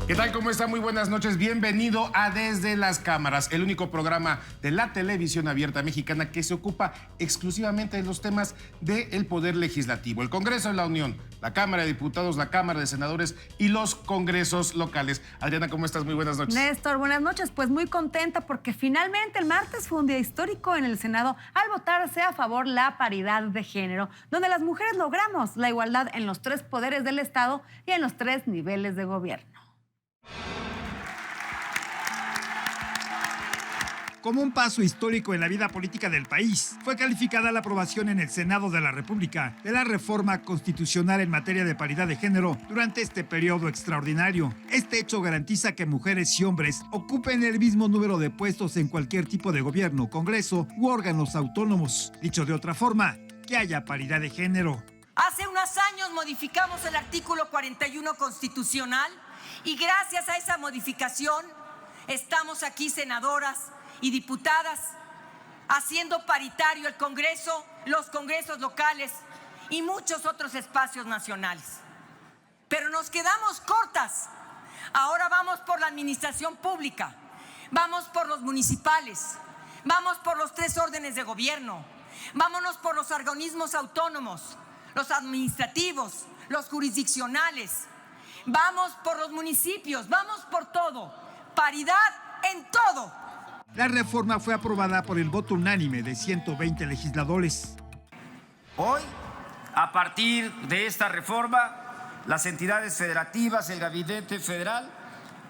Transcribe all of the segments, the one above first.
¿Qué tal? ¿Cómo está? Muy buenas noches. Bienvenido a Desde las Cámaras, el único programa de la televisión abierta mexicana que se ocupa exclusivamente de los temas del Poder Legislativo, el Congreso de la Unión, la Cámara de Diputados, la Cámara de Senadores y los congresos locales. Adriana, ¿cómo estás? Muy buenas noches. Néstor, buenas noches. Pues muy contenta porque finalmente el martes fue un día histórico en el Senado al votarse a favor la paridad de género, donde las mujeres logramos la igualdad en los 3 poderes del Estado y en los 3 niveles de gobierno. Como un paso histórico en la vida política del país, fue calificada la aprobación en el Senado de la República de la reforma constitucional en materia de paridad de género durante este periodo extraordinario. Este hecho garantiza que mujeres y hombres ocupen el mismo número de puestos en cualquier tipo de gobierno, congreso u órganos autónomos. Dicho de otra forma, que haya paridad de género. Hace unos años modificamos el artículo 41 constitucional y gracias a esa modificación estamos aquí senadoras y diputadas haciendo paritario el Congreso, los congresos locales y muchos otros espacios nacionales. Pero nos quedamos cortas. Ahora vamos por la administración pública, vamos por los municipales, vamos por los 3 órdenes de gobierno, vámonos por los organismos autónomos, los administrativos, los jurisdiccionales, vamos por los municipios, vamos por todo. Paridad en todo. La reforma fue aprobada por el voto unánime de 120 legisladores. Hoy, a partir de esta reforma, las entidades federativas, el Gabinete Federal,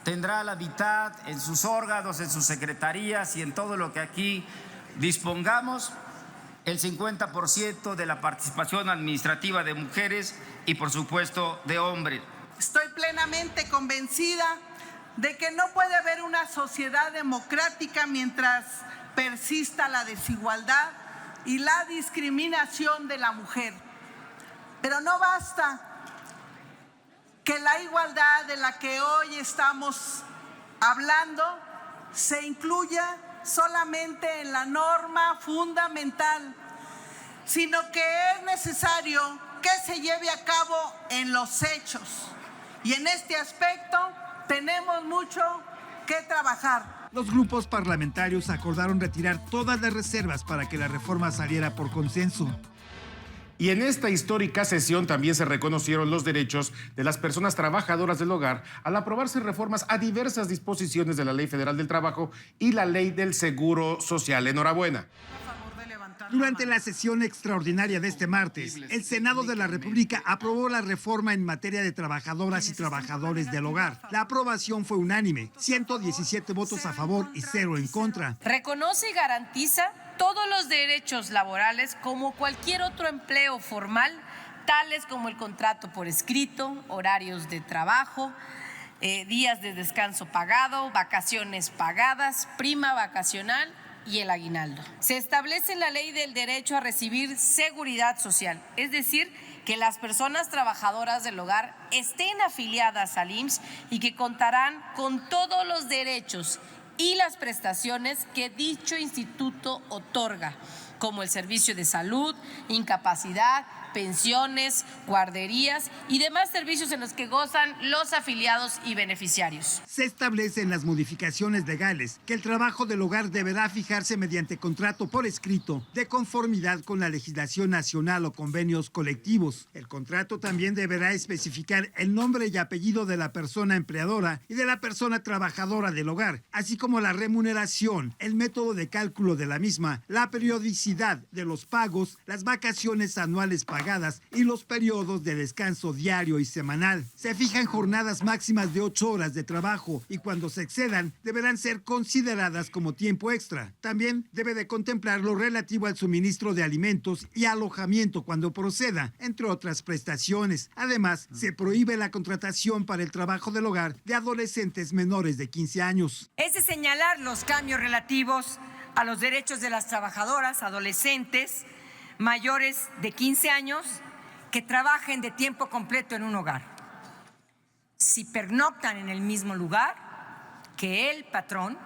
tendrá la mitad en sus órganos, en sus secretarías y en todo lo que aquí dispongamos, el 50% de la participación administrativa de mujeres y, por supuesto, de hombres. Estoy plenamente convencida de que no puede haber una sociedad democrática mientras persista la desigualdad y la discriminación de la mujer. Pero no basta que la igualdad de la que hoy estamos hablando se incluya solamente en la norma fundamental, sino que es necesario que se lleve a cabo en los hechos. Y en este aspecto tenemos mucho que trabajar. Los grupos parlamentarios acordaron retirar todas las reservas para que la reforma saliera por consenso. Y en esta histórica sesión también se reconocieron los derechos de las personas trabajadoras del hogar al aprobarse reformas a diversas disposiciones de la Ley Federal del Trabajo y la Ley del Seguro Social. Enhorabuena. Durante la sesión extraordinaria de este martes, el Senado de la República aprobó la reforma en materia de trabajadoras y trabajadores del hogar. La aprobación fue unánime, 117 votos a favor y 0 en contra. Reconoce y garantiza todos los derechos laborales como cualquier otro empleo formal, tales como el contrato por escrito, horarios de trabajo, días de descanso pagado, vacaciones pagadas, prima vacacional y el aguinaldo. Se establece en la ley del derecho a recibir seguridad social, es decir, que las personas trabajadoras del hogar estén afiliadas al IMSS y que contarán con todos los derechos y las prestaciones que dicho instituto otorga, como el servicio de salud, incapacidad, pensiones, guarderías y demás servicios en los que gozan los afiliados y beneficiarios. Se establecen las modificaciones legales que el trabajo del hogar deberá fijarse mediante contrato por escrito de conformidad con la legislación nacional o convenios colectivos. El contrato también deberá especificar el nombre y apellido de la persona empleadora y de la persona trabajadora del hogar, así como la remuneración, el método de cálculo de la misma, la periodicidad de los pagos, las vacaciones anuales pagadas y los periodos de descanso diario y semanal. Se fijan jornadas máximas de 8 horas de trabajo y cuando se excedan deberán ser consideradas como tiempo extra. También debe de contemplar lo relativo al suministro de alimentos y alojamiento cuando proceda, entre otras prestaciones. Además, se prohíbe la contratación para el trabajo del hogar de adolescentes menores de 15 años. Es de señalar los cambios relativos a los derechos de las trabajadoras adolescentes mayores de 15 años que trabajen de tiempo completo en un hogar. Si pernoctan en el mismo lugar que el patrón,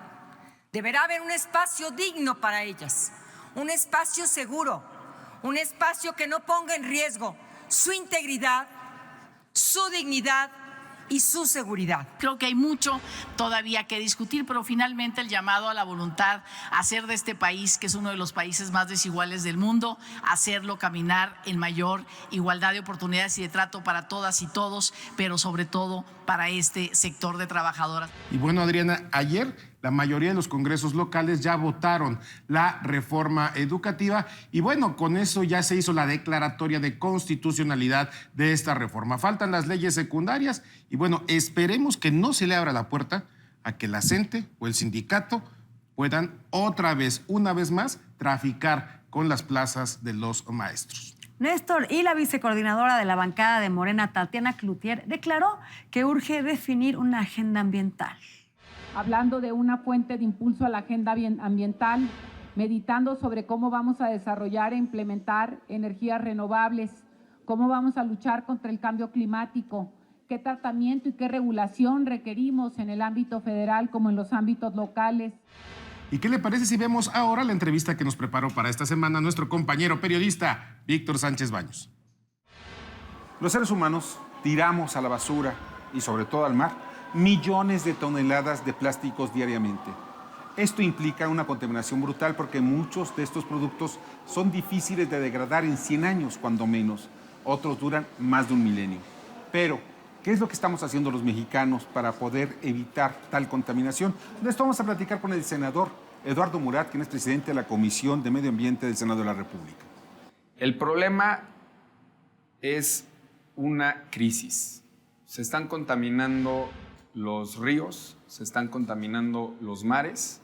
deberá haber un espacio digno para ellas, un espacio seguro, un espacio que no ponga en riesgo su integridad, su dignidad y su seguridad. Creo que hay mucho todavía que discutir, pero finalmente el llamado a la voluntad a hacer de este país, que es uno de los países más desiguales del mundo, hacerlo caminar en mayor igualdad de oportunidades y de trato para todas y todos, pero sobre todo para este sector de trabajadoras. Y bueno, Adriana, ayer la mayoría de los congresos locales ya votaron la reforma educativa y bueno, con eso ya se hizo la declaratoria de constitucionalidad de esta reforma. Faltan las leyes secundarias y bueno, esperemos que no se le abra la puerta a que la CENTE o el sindicato puedan una vez más, traficar con las plazas de los maestros. Néstor, y la vicecoordinadora de la bancada de Morena, Tatiana Cloutier, declaró que urge definir una agenda ambiental. Hablando de una fuente de impulso a la agenda ambiental, meditando sobre cómo vamos a desarrollar e implementar energías renovables, cómo vamos a luchar contra el cambio climático, qué tratamiento y qué regulación requerimos en el ámbito federal como en los ámbitos locales. ¿Y qué le parece si vemos ahora la entrevista que nos preparó para esta semana nuestro compañero periodista Víctor Sánchez Baños? Los seres humanos tiramos a la basura y sobre todo al mar millones de toneladas de plásticos diariamente. Esto implica una contaminación brutal porque muchos de estos productos son difíciles de degradar en 100 años, cuando menos. Otros duran más de un milenio. Pero, ¿qué es lo que estamos haciendo los mexicanos para poder evitar tal contaminación? De esto vamos a platicar con el senador Eduardo Murat, quien es presidente de la Comisión de Medio Ambiente del Senado de la República. El problema es una crisis. Se están contaminando los ríos, se están contaminando los mares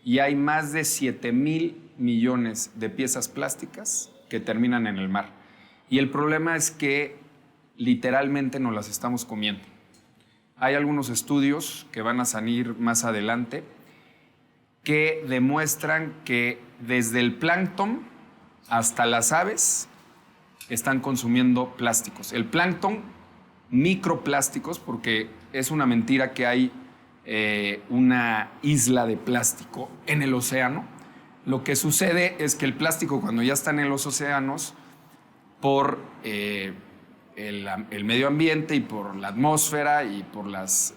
y hay más de 7,000 millones de piezas plásticas que terminan en el mar. Y el problema es que literalmente nos las estamos comiendo. Hay algunos estudios que van a salir más adelante que demuestran que desde el plancton hasta las aves están consumiendo plásticos. El plancton, microplásticos, porque es una mentira que hay una isla de plástico en el océano. Lo que sucede es que el plástico, cuando ya está en los océanos, por el medio ambiente y por la atmósfera y por las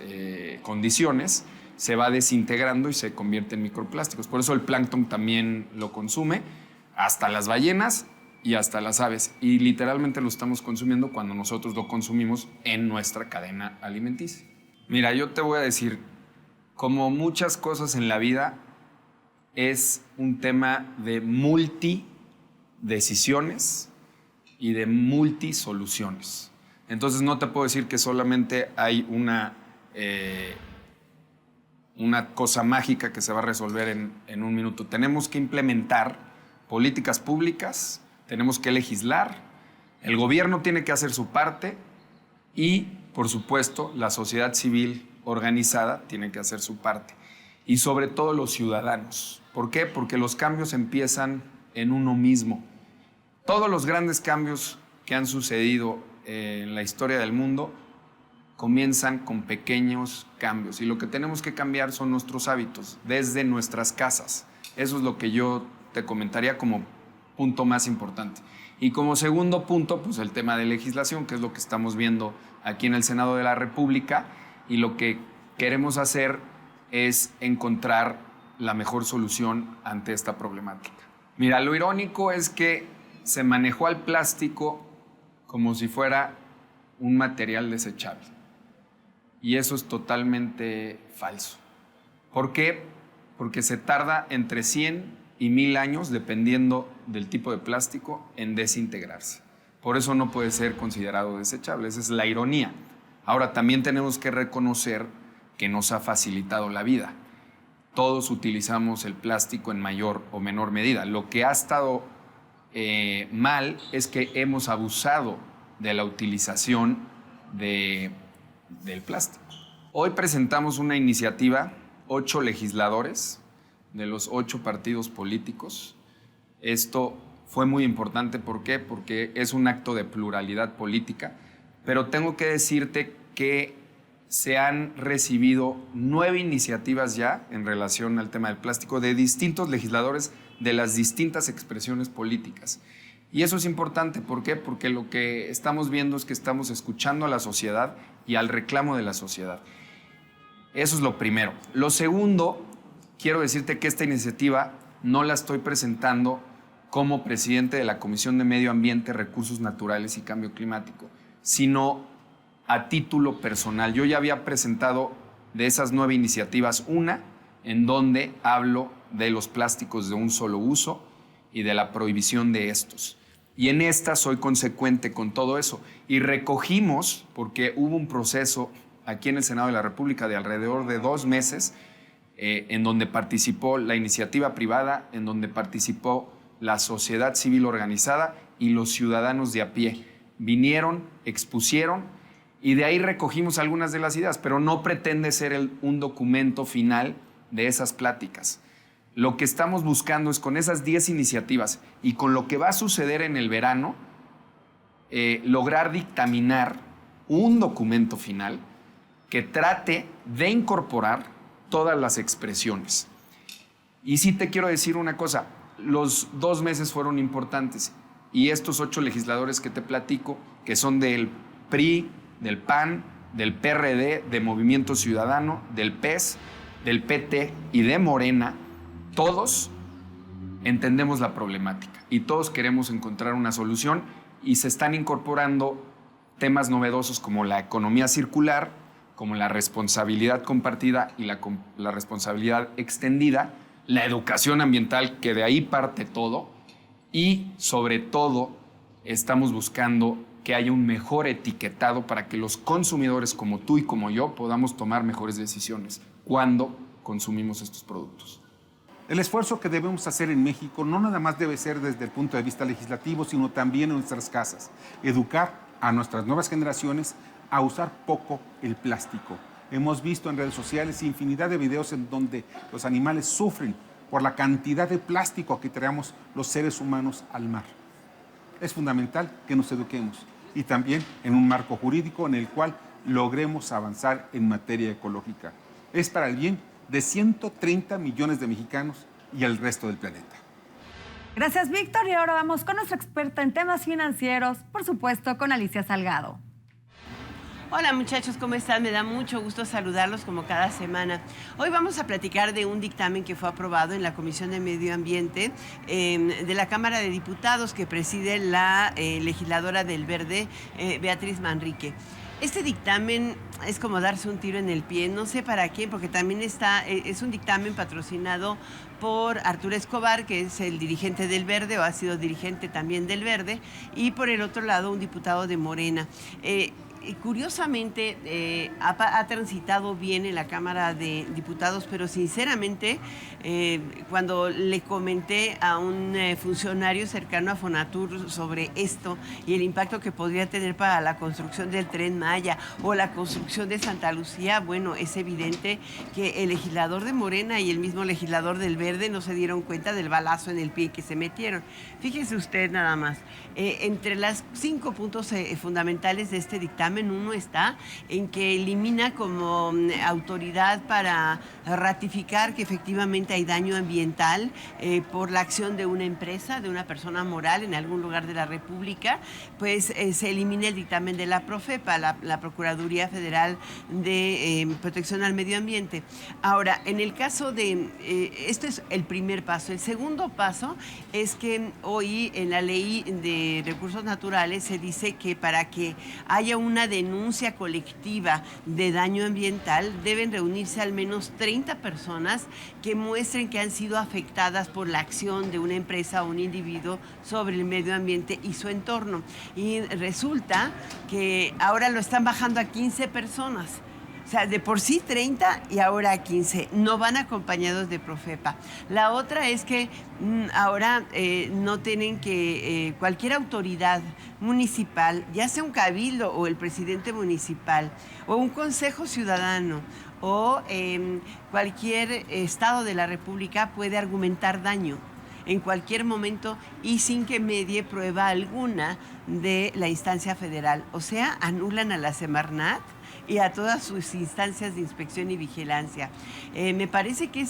condiciones, se va desintegrando y se convierte en microplásticos. Por eso el plancton también lo consume, hasta las ballenas y hasta las aves. Y literalmente lo estamos consumiendo cuando nosotros lo consumimos en nuestra cadena alimenticia. Mira, yo te voy a decir, como muchas cosas en la vida, es un tema de multidecisiones y de multisoluciones. Entonces no te puedo decir que solamente hay una cosa mágica que se va a resolver en un minuto. Tenemos que implementar políticas públicas, tenemos que legislar, el gobierno tiene que hacer su parte y, por supuesto, la sociedad civil organizada tiene que hacer su parte. Y sobre todo los ciudadanos. ¿Por qué? Porque los cambios empiezan en uno mismo. Todos los grandes cambios que han sucedido en la historia del mundo comienzan con pequeños cambios. Y lo que tenemos que cambiar son nuestros hábitos, desde nuestras casas. Eso es lo que yo te comentaría como punto más importante. Y como segundo punto, pues el tema de legislación, que es lo que estamos viendo aquí en el Senado de la República, y lo que queremos hacer es encontrar la mejor solución ante esta problemática. Mira, lo irónico es que se manejó al plástico como si fuera un material desechable. Y eso es totalmente falso. ¿Por qué? Porque se tarda entre 100 y 1000 años, dependiendo del tipo de plástico, en desintegrarse. Por eso no puede ser considerado desechable. Esa es la ironía. Ahora, también tenemos que reconocer que nos ha facilitado la vida. Todos utilizamos el plástico en mayor o menor medida. Lo que ha estado mal es que hemos abusado de la utilización del plástico. Hoy presentamos una iniciativa, 8 legisladores de los 8 partidos políticos. Esto fue muy importante. ¿Por qué? Porque es un acto de pluralidad política, pero tengo que decirte que se han recibido 9 iniciativas ya en relación al tema del plástico de distintos legisladores de las distintas expresiones políticas. Y eso es importante, ¿por qué? Porque lo que estamos viendo es que estamos escuchando a la sociedad y al reclamo de la sociedad. Eso es lo primero. Lo segundo, quiero decirte que esta iniciativa no la estoy presentando como presidente de la Comisión de Medio Ambiente, Recursos Naturales y Cambio Climático, sino a título personal. Yo ya había presentado de esas 9 iniciativas una en donde hablo de los plásticos de un solo uso y de la prohibición de estos. Y en esta soy consecuente con todo eso. Y recogimos, porque hubo un proceso aquí en el Senado de la República de alrededor de 2 meses, en donde participó la iniciativa privada, en donde participó la sociedad civil organizada y los ciudadanos de a pie. Vinieron, expusieron, y de ahí recogimos algunas de las ideas, pero no pretende ser un documento final de esas pláticas. Lo que estamos buscando es con esas 10 iniciativas y con lo que va a suceder en el verano, lograr dictaminar un documento final que trate de incorporar todas las expresiones. Y sí te quiero decir una cosa, los 2 meses fueron importantes y estos 8 legisladores que te platico, que son del PRI, del PAN, del PRD, de Movimiento Ciudadano, del PES, del PT y de Morena, todos entendemos la problemática y todos queremos encontrar una solución y se están incorporando temas novedosos como la economía circular, como la responsabilidad compartida y la responsabilidad extendida, la educación ambiental, que de ahí parte todo, y sobre todo estamos buscando que haya un mejor etiquetado para que los consumidores como tú y como yo podamos tomar mejores decisiones cuando consumimos estos productos. El esfuerzo que debemos hacer en México no nada más debe ser desde el punto de vista legislativo, sino también en nuestras casas. Educar a nuestras nuevas generaciones a usar poco el plástico. Hemos visto en redes sociales infinidad de videos en donde los animales sufren por la cantidad de plástico que traemos los seres humanos al mar. Es fundamental que nos eduquemos y también en un marco jurídico en el cual logremos avanzar en materia ecológica. Es para el bien de 130 millones de mexicanos y el resto del planeta. Gracias, Víctor. Y ahora vamos con nuestra experta en temas financieros, por supuesto, con Alicia Salgado. Hola muchachos, ¿cómo están? Me da mucho gusto saludarlos como cada semana. Hoy vamos a platicar de un dictamen que fue aprobado en la Comisión de Medio Ambiente de la Cámara de Diputados que preside la legisladora del Verde, Beatriz Manrique. Este dictamen es como darse un tiro en el pie, no sé para qué, porque también es un dictamen patrocinado por Arturo Escobar, que es el dirigente del Verde, o ha sido dirigente también del Verde, y por el otro lado un diputado de Morena. Curiosamente ha transitado bien en la Cámara de Diputados, pero sinceramente cuando le comenté a un funcionario cercano a Fonatur sobre esto y el impacto que podría tener para la construcción del Tren Maya o la construcción de Santa Lucía, bueno, es evidente que el legislador de Morena y el mismo legislador del Verde no se dieron cuenta del balazo en el pie que se metieron. Fíjese usted nada más, entre los 5 puntos fundamentales de este dictamen, uno está en que elimina como autoridad para ratificar que efectivamente hay daño ambiental por la acción de una empresa, de una persona moral en algún lugar de la República, pues se elimina el dictamen de la Profepa, la Procuraduría Federal de Protección al Medio Ambiente. Ahora, en el caso de, esto es el primer paso. El segundo paso es que hoy en la Ley de Recursos Naturales se dice que para que haya una denuncia colectiva de daño ambiental deben reunirse al menos 30 personas que muestren que han sido afectadas por la acción de una empresa o un individuo sobre el medio ambiente y su entorno. Y resulta que ahora lo están bajando a 15 personas. O sea, de por sí 30 y ahora 15. No van acompañados de Profepa. La otra es que ahora no tienen que cualquier autoridad municipal, ya sea un cabildo o el presidente municipal o un consejo ciudadano o cualquier estado de la República puede argumentar daño en cualquier momento y sin que medie prueba alguna de la instancia federal. O sea, anulan a la Semarnat y a todas sus instancias de inspección y vigilancia. Me parece que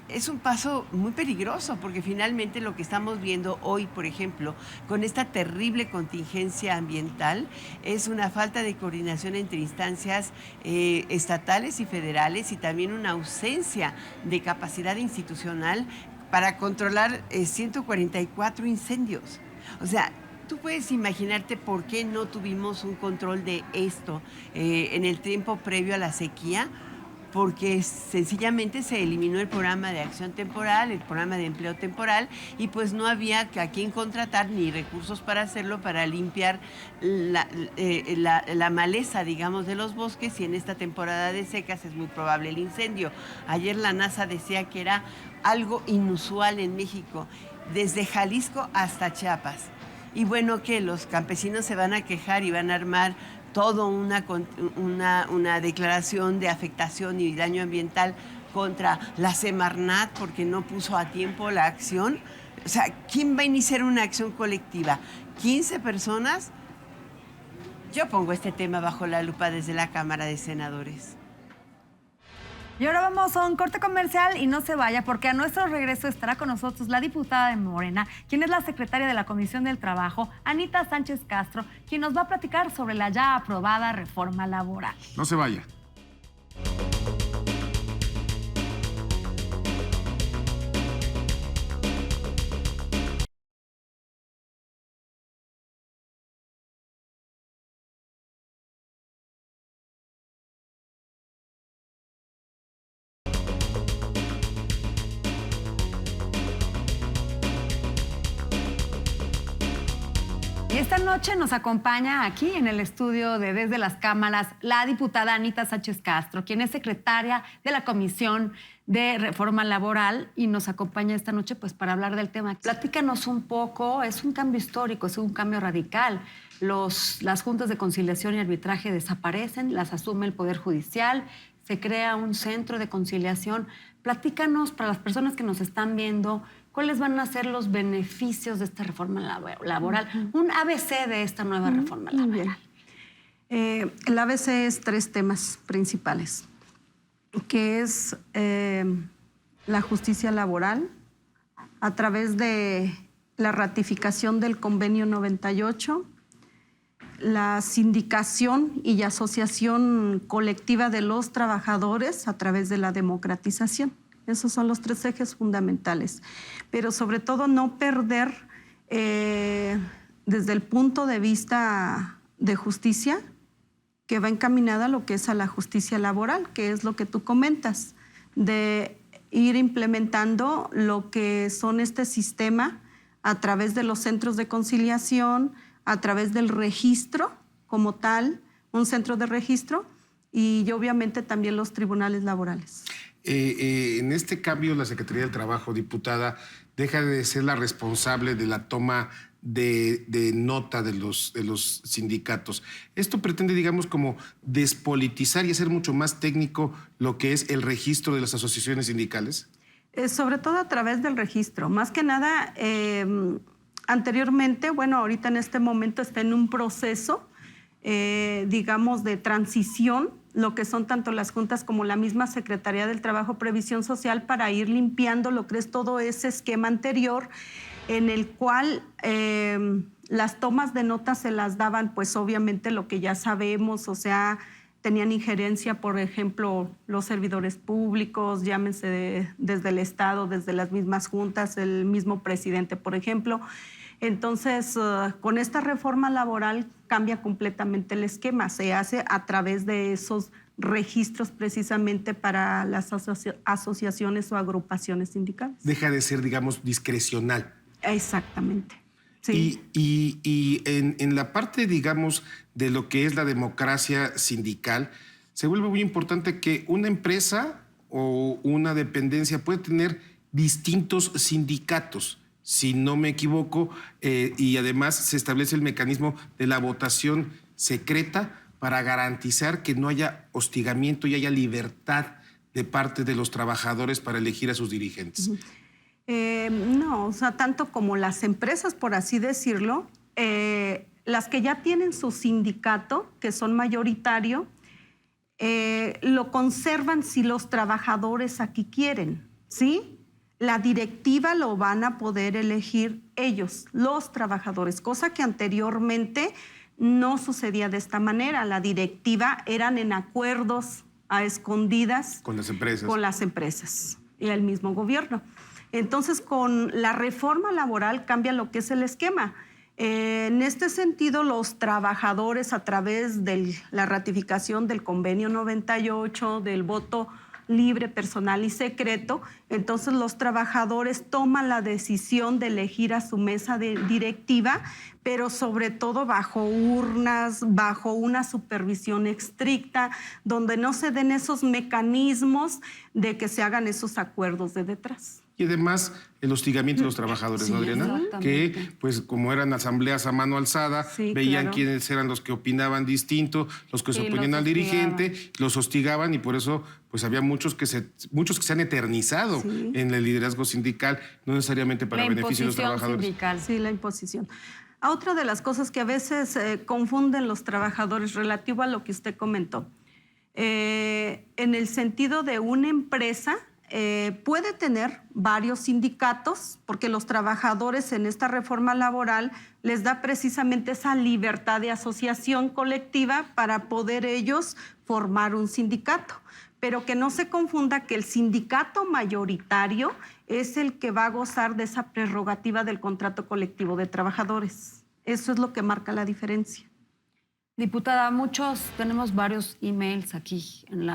es un paso muy peligroso, porque finalmente lo que estamos viendo hoy, por ejemplo, con esta terrible contingencia ambiental, es una falta de coordinación entre instancias estatales y federales, y también una ausencia de capacidad institucional para controlar 144 incendios. O sea, tú puedes imaginarte por qué no tuvimos un control de esto en el tiempo previo a la sequía, porque sencillamente se eliminó el programa de acción temporal, el programa de empleo temporal, y pues no había a quién contratar ni recursos para hacerlo, para limpiar la maleza, digamos, de los bosques, y en esta temporada de secas es muy probable el incendio. Ayer la NASA decía que era algo inusual en México, desde Jalisco hasta Chiapas. Y bueno, que los campesinos se van a quejar y van a armar todo una declaración de afectación y daño ambiental contra la Semarnat porque no puso a tiempo la acción. O sea, ¿quién va a iniciar una acción colectiva? ¿15 personas? Yo pongo este tema bajo la lupa desde la Cámara de Senadores. Y ahora vamos a un corte comercial y no se vaya, porque a nuestro regreso estará con nosotros la diputada de Morena, quien es la secretaria de la Comisión del Trabajo, Anita Sánchez Castro, quien nos va a platicar sobre la ya aprobada reforma laboral. No se vaya. Y esta noche nos acompaña aquí en el estudio de Desde las Cámaras la diputada Anita Sánchez Castro, quien es secretaria de la Comisión de Reforma Laboral, y nos acompaña esta noche pues para hablar del tema. Platícanos un poco, es un cambio histórico, es un cambio radical. Las juntas de conciliación y arbitraje desaparecen, las asume el Poder Judicial, se crea un centro de conciliación. Platícanos, para las personas que nos están viendo, ¿cuáles van a ser los beneficios de esta reforma laboral? Un ABC de esta nueva reforma laboral. El ABC es 3 temas principales, que es la justicia laboral a través de la ratificación del Convenio 98, la sindicación y asociación colectiva de los trabajadores a través de la democratización. Esos son los 3 ejes fundamentales. Pero sobre todo no perder desde el punto de vista de justicia, que va encaminada a lo que es a la justicia laboral, que es lo que tú comentas, de ir implementando lo que son este sistema a través de los centros de conciliación, a través del registro como tal, un centro de registro, y obviamente también los tribunales laborales. En este cambio, la Secretaría del Trabajo, diputada, deja de ser la responsable de la toma de nota de los sindicatos. Esto pretende, digamos, como despolitizar y hacer mucho más técnico lo que es el registro de las asociaciones sindicales. Sobre todo a través del registro. Más que nada, anteriormente, bueno, ahorita en este momento está en un proceso, digamos, de transición, lo que son tanto las juntas como la misma Secretaría del Trabajo, Previsión Social, para ir limpiando lo que es todo ese esquema anterior en el cual las tomas de notas se las daban, pues obviamente lo que ya sabemos, o sea, tenían injerencia, por ejemplo, los servidores públicos, llámense desde el Estado, desde las mismas juntas, el mismo presidente, por ejemplo. Entonces, con esta reforma laboral cambia completamente el esquema. Se hace a través de esos registros precisamente para las asociaciones o agrupaciones sindicales. Deja de ser, digamos, discrecional. Exactamente. Sí. Y en la parte, digamos, de lo que es la democracia sindical, se vuelve muy importante que una empresa o una dependencia puede tener distintos sindicatos, si no me equivoco, y además se establece el mecanismo de la votación secreta para garantizar que no haya hostigamiento y haya libertad de parte de los trabajadores para elegir a sus dirigentes. No, o sea, tanto como las empresas, por así decirlo, las que ya tienen su sindicato, que son mayoritario, lo conservan si los trabajadores aquí quieren. ¿sí? La directiva lo van a poder elegir ellos, los trabajadores, cosa que anteriormente no sucedía de esta manera. La directiva eran en acuerdos a escondidas con las empresas. Con las empresas y el mismo gobierno. Entonces, con la reforma laboral cambia lo que es el esquema. En este sentido, los trabajadores, a través de la ratificación del convenio 98, del voto libre, personal y secreto, entonces los trabajadores toman la decisión de elegir a su mesa directiva, pero sobre todo bajo urnas, bajo una supervisión estricta, donde no se den esos mecanismos de que se hagan esos acuerdos de detrás. Y además el hostigamiento de los trabajadores, ¿no, Adriana? Que, pues, como eran asambleas a mano alzada, veían quiénes eran los que opinaban distinto, los que se oponían al dirigente, los hostigaban y por eso, pues, había muchos que se han eternizado en el liderazgo sindical, no necesariamente para beneficio de los trabajadores. Sindical. Sí, la imposición. Otra de las cosas que a veces confunden los trabajadores relativo a lo que usted comentó, en el sentido de una empresa, puede tener varios sindicatos, porque los trabajadores en esta reforma laboral les da precisamente esa libertad de asociación colectiva para poder ellos formar un sindicato. Pero que no se confunda que el sindicato mayoritario es el que va a gozar de esa prerrogativa del contrato colectivo de trabajadores. Eso es lo que marca la diferencia. Diputada, tenemos varios emails aquí en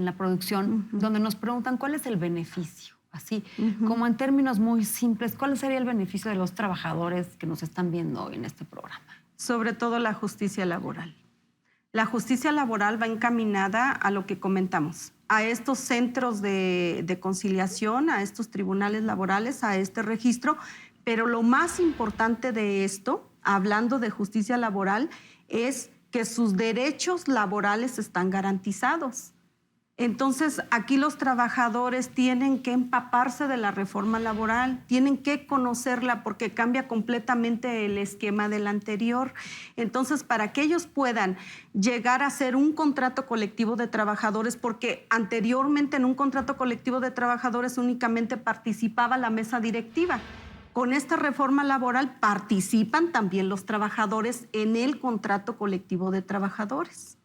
la producción, donde nos preguntan cuál es el beneficio, así como en términos muy simples, ¿cuál sería el beneficio de los trabajadores que nos están viendo hoy en este programa? Sobre todo la justicia laboral. La justicia laboral va encaminada a lo que comentamos, a estos centros de conciliación, a estos tribunales laborales, a este registro, pero lo más importante de esto, hablando de justicia laboral, es que sus derechos laborales están garantizados. Entonces, aquí los trabajadores tienen que empaparse de la reforma laboral, tienen que conocerla porque cambia completamente el esquema del anterior. Entonces, para que ellos puedan llegar a ser un contrato colectivo de trabajadores, porque anteriormente en un contrato colectivo de trabajadores únicamente participaba la mesa directiva. Con esta reforma laboral participan también los trabajadores en el contrato colectivo de trabajadores.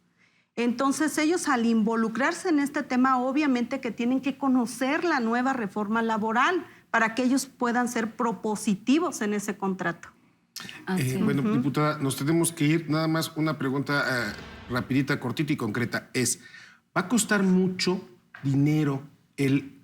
Entonces, ellos al involucrarse en este tema, obviamente que tienen que conocer la nueva reforma laboral para que ellos puedan ser propositivos en ese contrato. Bueno, diputada, nos tenemos que ir. Nada más una pregunta rapidita, cortita y concreta. ¿Va a costar mucho dinero el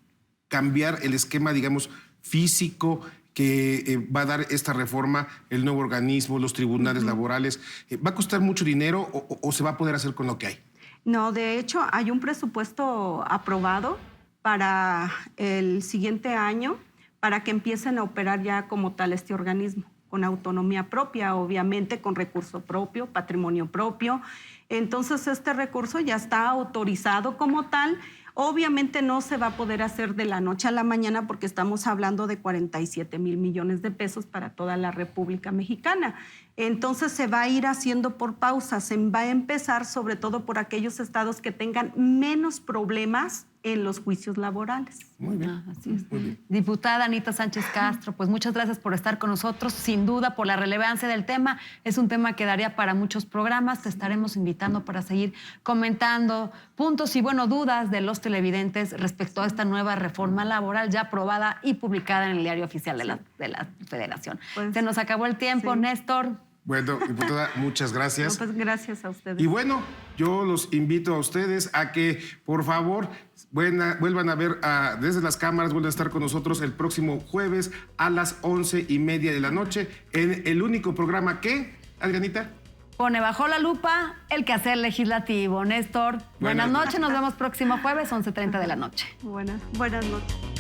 cambiar el esquema, digamos, físico que va a dar esta reforma, el nuevo organismo, los tribunales laborales? ¿Va a costar mucho dinero o se va a poder hacer con lo que hay? No, de hecho, hay un presupuesto aprobado para el siguiente año para que empiecen a operar ya como tal este organismo, con autonomía propia, obviamente, con recurso propio, patrimonio propio. Entonces, este recurso ya está autorizado como tal. Obviamente no se va a poder hacer de la noche a la mañana porque estamos hablando de 47 mil millones de pesos para toda la República Mexicana. Entonces se va a ir haciendo por pausas, se va a empezar sobre todo por aquellos estados que tengan menos problemas en los juicios laborales. Muy bien. Así es. Muy bien. Diputada Anita Sánchez Castro, pues muchas gracias por estar con nosotros, sin duda por la relevancia del tema. Es un tema que daría para muchos programas. Te estaremos invitando para seguir comentando puntos y, dudas de los televidentes respecto a esta nueva reforma laboral ya aprobada y publicada en el Diario Oficial de la Federación. Pues, se nos acabó el tiempo, Néstor. Bueno, diputada, muchas gracias. Pues gracias a ustedes. Y bueno, yo los invito a ustedes a que, por favor, vuelvan a ver desde las cámaras, vuelvan a estar con nosotros el próximo jueves a las 11:30 de la noche en el único programa que, Adrianita, pone bajo la lupa el quehacer legislativo. Néstor, buenas noches. Nos vemos próximo jueves, 11:30 de la noche. Buenas noches.